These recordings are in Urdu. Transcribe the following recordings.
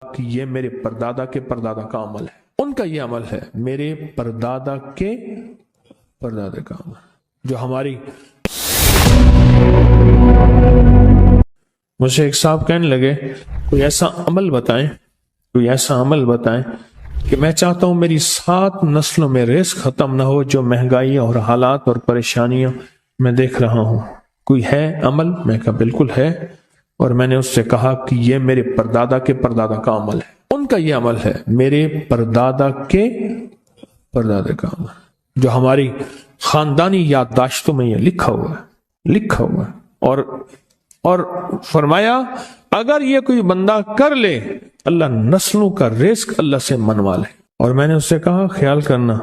کہ یہ میرے پردادا کے پردادا کا عمل ہے، ان کا یہ عمل ہے، میرے پردادا کے پردادا کا عمل جو ہماری۔ مجھے ایک صاحب کہنے لگے کوئی ایسا عمل بتائیں، کوئی ایسا عمل بتائیں کہ میں چاہتا ہوں میری 7 نسلوں میں رزق ختم نہ ہو جو مہنگائی اور حالات اور پریشانیاں میں دیکھ رہا ہوں، کوئی ہے عمل؟ میں کہا بالکل ہے، اور میں نے اس سے کہا کہ یہ میرے پردادا کے پردادا کا عمل ہے، ان کا یہ عمل ہے، میرے پردادا کے پردادا کا عمل جو ہماری خاندانی یادداشتوں میں یہ لکھا ہوا ہے، اور فرمایا اگر یہ کوئی بندہ کر لے اللہ نسلوں کا رزق اللہ سے منوا لے۔ اور میں نے اس سے کہا خیال کرنا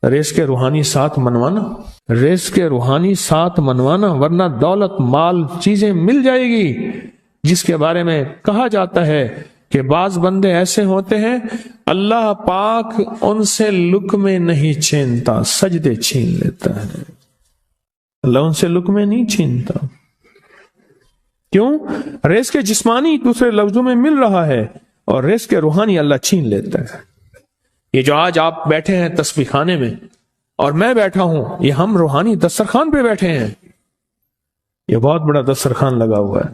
رزق کے روحانی ساتھ منوانا، رزق کے روحانی ساتھ منوانا، ورنہ دولت مال چیزیں مل جائے گی جس کے بارے میں کہا جاتا ہے کہ بعض بندے ایسے ہوتے ہیں اللہ پاک ان سے لقمے نہیں چھینتا، سجدے چھین لیتا ہے، اللہ ان سے لقمے نہیں چھینتا۔ کیوں؟ رزق جسمانی دوسرے لفظوں میں مل رہا ہے اور رزق روحانی اللہ چھین لیتا ہے۔ یہ جو آج آپ بیٹھے ہیں تسبیح خانے میں اور میں بیٹھا ہوں، یہ ہم روحانی دسترخوان پہ بیٹھے ہیں، یہ بہت بڑا دسترخوان لگا ہوا ہے،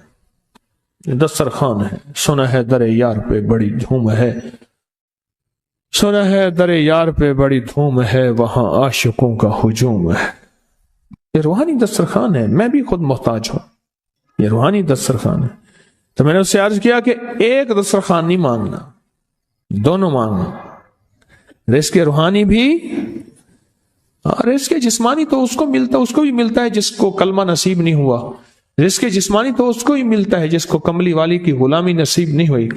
یہ دسترخوان ہے۔ سنا ہے در یار پہ بڑی دھوم ہے، سنا ہے در یار پہ بڑی دھوم ہے، وہاں عاشقوں کا ہجوم ہے۔ یہ روحانی دسترخوان ہے، میں بھی خود محتاج ہوں، یہ روحانی دسترخوان ہے۔ تو میں نے اس سے عرض کیا کہ ایک دسترخوان نہیں مانگنا، دونوں مانگنا، رزق روحانی بھی اور رزق جسمانی تو اس کو بھی ملتا ہے جس کو کلمہ نصیب نہیں ہوا، رزق جسمانی تو اس کو ہی ملتا ہے جس کو کملی والی کی غلامی نصیب نہیں ہوئی،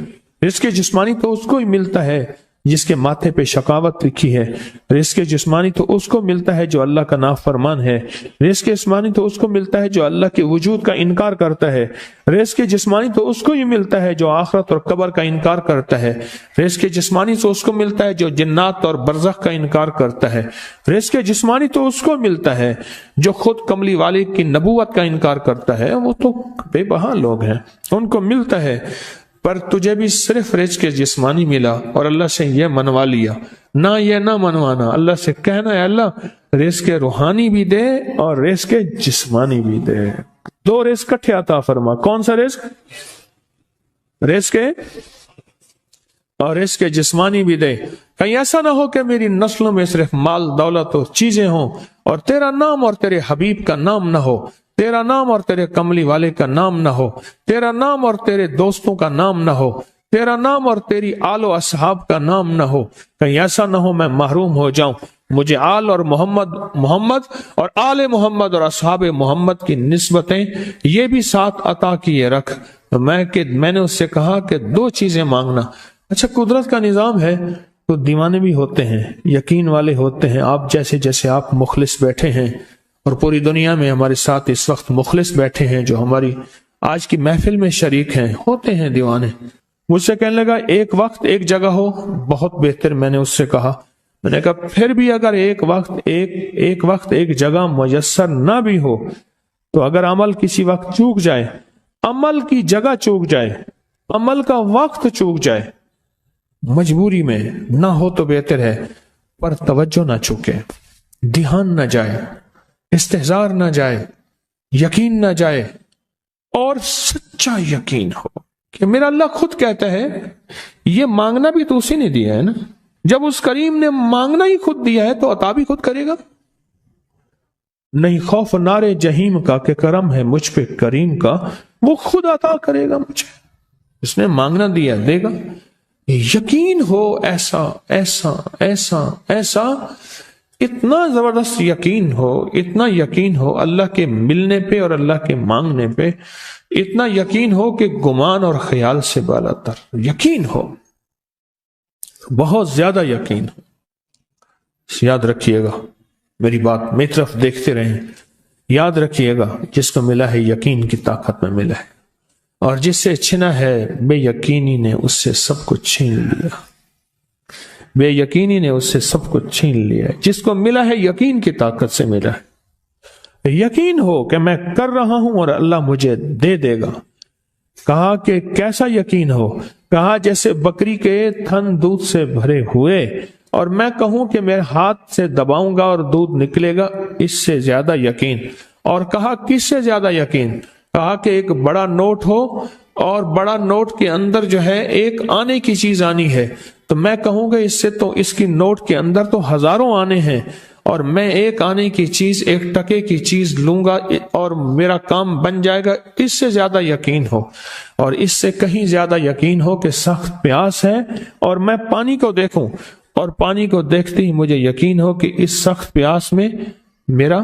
رزق جسمانی تو اس کو ہی ملتا ہے جس کے ماتھے پہ شقاوت لکھی ہے، رزق جسمانی تو اس کو ملتا ہے جو اللہ کا نافرمان ہے، رزق جسمانی تو اس کو ملتا ہے جو اللہ کے وجود کا انکار کرتا ہے، رزق جسمانی تو اس کو ہی ملتا ہے جو آخرت اور قبر کا انکار کرتا ہے، رزق جسمانی تو اس کو ملتا ہے جو جنات اور برزخ کا انکار کرتا ہے، رزق جسمانی تو اس کو ملتا ہے جو خود کملی والی کی نبوت کا انکار کرتا ہے، وہ تو بے بہا لوگ ہیں، ان کو ملتا ہے۔ پر تجھے بھی صرف رزق جسمانی ملا اور اللہ سے یہ منوا لیا، نہ یہ نہ منوانا، اللہ سے کہنا ہے اللہ رزق روحانی بھی دے اور رزق جسمانی بھی دے، 2 رزق کٹھے عطا فرما۔ کون سا رزق؟ رزق اور رزق جسمانی بھی دے۔ کہیں ایسا نہ ہو کہ میری نسلوں میں صرف مال دولت اور چیزیں ہوں اور تیرا نام اور تیرے حبیب کا نام نہ ہو، تیرا نام اور تیرے کملی والے کا نام نہ ہو، تیرا نام اور تیرے دوستوں کا نام نہ ہو، تیرا نام اور تیری آل و اصحاب کا نام نہ ہو، کہیں ایسا نہ ہو میں محروم ہو جاؤں۔ مجھے آل اور محمد اور آل محمد اور اصحاب محمد کی نسبتیں یہ بھی ساتھ عطا کیے رکھ۔ میں نے اس سے کہا کہ 2 چیزیں مانگنا۔ اچھا قدرت کا نظام ہے تو دیوانے بھی ہوتے ہیں، یقین والے ہوتے ہیں، آپ جیسے آپ مخلص بیٹھے ہیں، اور پوری دنیا میں ہمارے ساتھ اس وقت مخلص بیٹھے ہیں جو ہماری آج کی محفل میں شریک ہیں، ہوتے ہیں دیوانے۔ مجھ سے کہنے لگا ایک وقت ایک جگہ ہو بہت بہتر۔ میں نے اس سے کہا، میں نے کہا پھر بھی اگر ایک وقت ایک جگہ میسر نہ بھی ہو تو اگر عمل کسی وقت چوک جائے، عمل کی جگہ چوک جائے، عمل کا وقت چوک جائے، مجبوری میں نہ ہو تو بہتر ہے، پر توجہ نہ چوکے، دھیان نہ جائے، استحضار نہ جائے، یقین نہ جائے، اور سچا یقین ہو کہ میرا اللہ خود کہتا ہے یہ مانگنا بھی تو اسی نے دیا ہے نا، جب اس کریم نے مانگنا ہی خود دیا ہے تو عطا بھی خود کرے گا۔ نہیں خوف نارے جہیم کا کہ کرم ہے مجھ پہ کریم کا، وہ خود عطا کرے گا مجھے، اس نے مانگنا دیا دے گا۔ یقین ہو ایسا ایسا ایسا ایسا، اتنا زبردست یقین ہو، اتنا یقین ہو اللہ کے ملنے پہ اور اللہ کے مانگنے پہ، اتنا یقین ہو کہ گمان اور خیال سے بالا تر یقین ہو، بہت زیادہ یقین ہو۔ یاد رکھیے گا میری بات، میری طرف دیکھتے رہیں، یاد رکھیے گا جس کو ملا ہے یقین کی طاقت میں ملا ہے، اور جس سے چھنا ہے بے یقینی نے اس سے سب کچھ چھین لیا، بے یقینی نے اس سے سب کچھ چھین لیا ہے۔ جس کو ملا ہے یقین کی طاقت سے ملا ہے، یقین ہو کہ میں کر رہا ہوں اور اللہ مجھے دے دے گا، کہا کہ کیسا یقین ہو؟ کہا جیسے بکری کے تھن دودھ سے بھرے ہوئے، اور میں کہوں کہ میرے ہاتھ سے دباؤں گا اور دودھ نکلے گا، اس سے زیادہ یقین۔ اور کہا کس سے زیادہ یقین؟ کہا کہ ایک بڑا نوٹ ہو اور بڑا نوٹ کے اندر جو ہے ایک آنے کی چیز آنی ہے، تو میں کہوں گا اس سے تو اس کی نوٹ کے اندر تو ہزاروں آنے ہیں، اور میں ایک آنے کی چیز، ایک ٹکے کی چیز لوں گا اور میرا کام بن جائے گا، اس سے زیادہ یقین ہو۔ اور اس سے کہیں زیادہ یقین ہو کہ سخت پیاس ہے اور میں پانی کو دیکھوں، اور پانی کو دیکھتے ہی مجھے یقین ہو کہ اس سخت پیاس میں میرا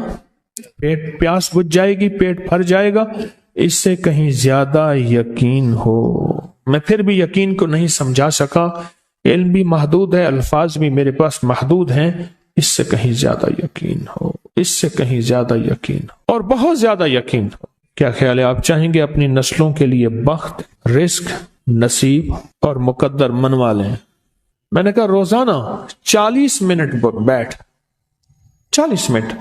پیاس بجھ جائے گی، پیٹ بھر جائے گا، اس سے کہیں زیادہ یقین ہو۔ میں پھر بھی یقین کو نہیں سمجھا سکا، علم بھی محدود ہے، الفاظ بھی میرے پاس محدود ہیں، اس سے کہیں زیادہ یقین ہو، اس سے کہیں زیادہ یقین ہو، اور بہت زیادہ یقین ہو۔ کیا خیال ہے؟ آپ چاہیں گے اپنی نسلوں کے لیے بخت، رزق، نصیب اور مقدر منوا لیں؟ میں نے کہا روزانہ 40 منٹ بیٹھ، 40 منٹ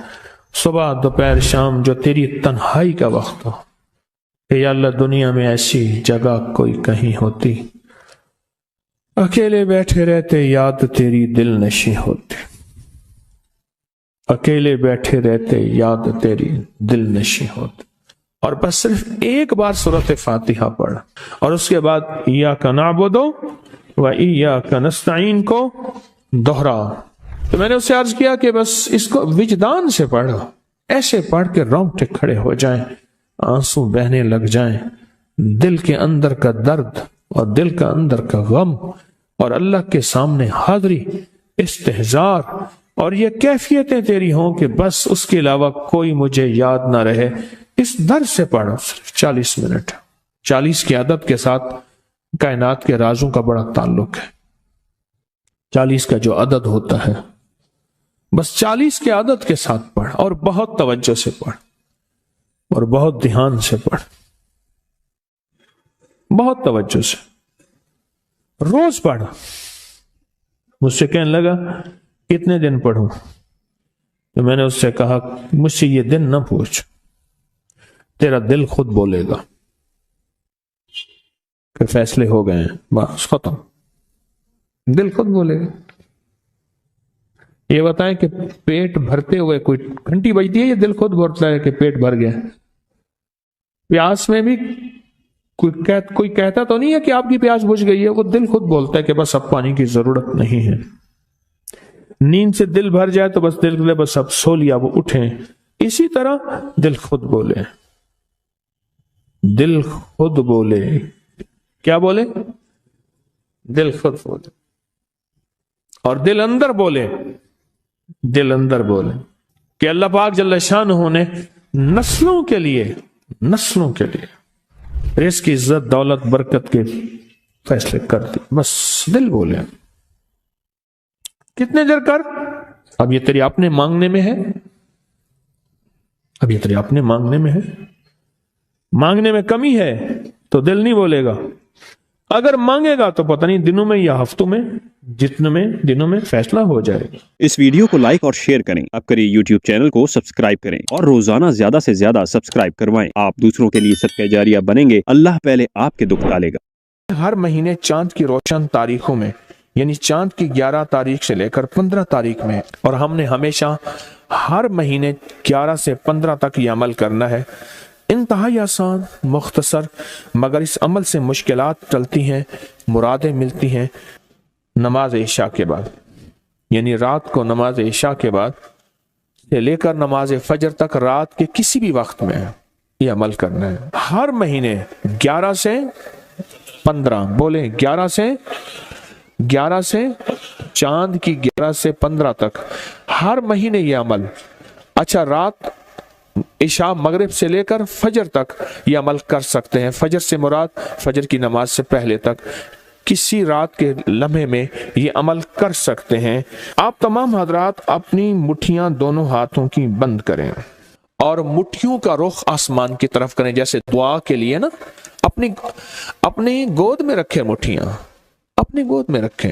صبح دوپہر شام، جو تیری تنہائی کا وقت ہو، کہ یا اللہ دنیا میں ایسی جگہ کوئی کہیں ہوتی، اکیلے بیٹھے رہتے یاد تیری دل نشیں ہوتی، اکیلے بیٹھے رہتے یاد تیری دل نشیں ہوتی، اور بس صرف ایک بار سورۃ فاتحہ پڑھ، اور اس کے بعد ایاک نعبد و ایاک نستعین کو دوہرا۔ تو میں نے اسے عرض کیا کہ بس اس کو وجدان سے پڑھو، ایسے پڑھ کے رونگٹے کھڑے ہو جائیں، آنسو بہنے لگ جائیں، دل کے اندر کا درد اور دل کا اندر کا غم اور اللہ کے سامنے حاضری، استحضار، اور یہ کیفیتیں تیری ہوں کہ بس اس کے علاوہ کوئی مجھے یاد نہ رہے۔ اس درد سے پڑھو، صرف 40 منٹ۔ 40 کی عدد کے ساتھ کائنات کے رازوں کا بڑا تعلق ہے۔ 40 کا جو عدد ہوتا ہے، بس 40 کے عدد کے ساتھ پڑھ، اور بہت توجہ سے پڑھ، اور بہت دھیان سے پڑھ، بہت توجہ سے، روز پڑھ۔ مجھ سے کہنے لگا کتنے دن پڑھوں؟ تو میں نے اس سے کہا مجھ سے یہ دن نہ پوچھ، تیرا دل خود بولے گا کہ فیصلے ہو گئے ہیں، بس ختم، دل خود بولے گا۔ یہ بتائیں کہ پیٹ بھرتے ہوئے کوئی گھنٹی بجتی ہے، یہ دل خود بولتا ہے کہ پیٹ بھر گیا۔ پیاس میں بھی کوئی کہتا تو نہیں ہے کہ آپ کی پیاس بجھ گئی ہے، وہ دل خود بولتا ہے کہ بس اب پانی کی ضرورت نہیں ہے۔ نیند سے دل بھر جائے تو بس دل کے بس اب سو لیا، وہ اٹھیں۔ اسی طرح دل خود بولے، دل خود بولے، کیا بولے؟ دل خود بولے، اور دل اندر بولے، دل اندر بولے کہ اللہ پاک جل شانہ نے نسلوں کے لیے رزق، عزت، دولت، برکت کے فیصلے کر دی، بس دل بولے۔ کتنے دیر کر؟ اب یہ تیری اپنے مانگنے میں ہے، اب یہ تیری اپنے مانگنے میں ہے، مانگنے میں کمی ہے تو دل نہیں بولے گا، اگر مانگے گا تو پتہ نہیں دنوں میں یا ہفتوں میں، جتنے میں دنوں میں فیصلہ ہو جائے گا۔ اس ویڈیو کو لائک اور شیئر کریں، اب کریے یوٹیوب چینل کو سبسکرائب کریں، اور روزانہ زیادہ سے زیادہ سبسکرائب کروائیں۔ آپ دوسروں کے لیے صدقہ جاریہ بنیں گے، اللہ پہلے آپ کے دکھ ٹالے گا۔ ہر مہینے چاند کی روشن تاریخوں میں، یعنی چاند کی 11 تاریخ سے لے کر 15 تاریخ میں، اور ہم نے ہمیشہ ہر مہینے 11 سے 15 تک یہ عمل کرنا ہے۔ انتہائی آسان، مختصر، مگر اس عمل سے مشکلات ٹلتی ہیں، مرادیں ملتی ہیں۔ نماز عشاء کے بعد، یعنی رات کو نماز عشاء کے بعد سے لے کر نماز فجر تک، رات کے کسی بھی وقت میں یہ عمل کرنا ہے۔ ہر مہینے 11 سے 15، بولیں 11 سے چاند کی 11 سے 15 تک، ہر مہینے یہ عمل۔ اچھا، رات عشاء مغرب سے لے کر فجر تک یہ عمل کر سکتے ہیں۔ فجر سے مراد فجر کی نماز سے پہلے تک، کسی رات کے لمحے میں یہ عمل کر سکتے ہیں۔ آپ تمام حضرات اپنی مٹھیاں دونوں ہاتھوں کی بند کریں، اور مٹھیوں کا رخ آسمان کی طرف کریں، جیسے دعا کے لیے نا، اپنی گود میں رکھیں، مٹھیاں اپنی گود میں رکھیں،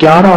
11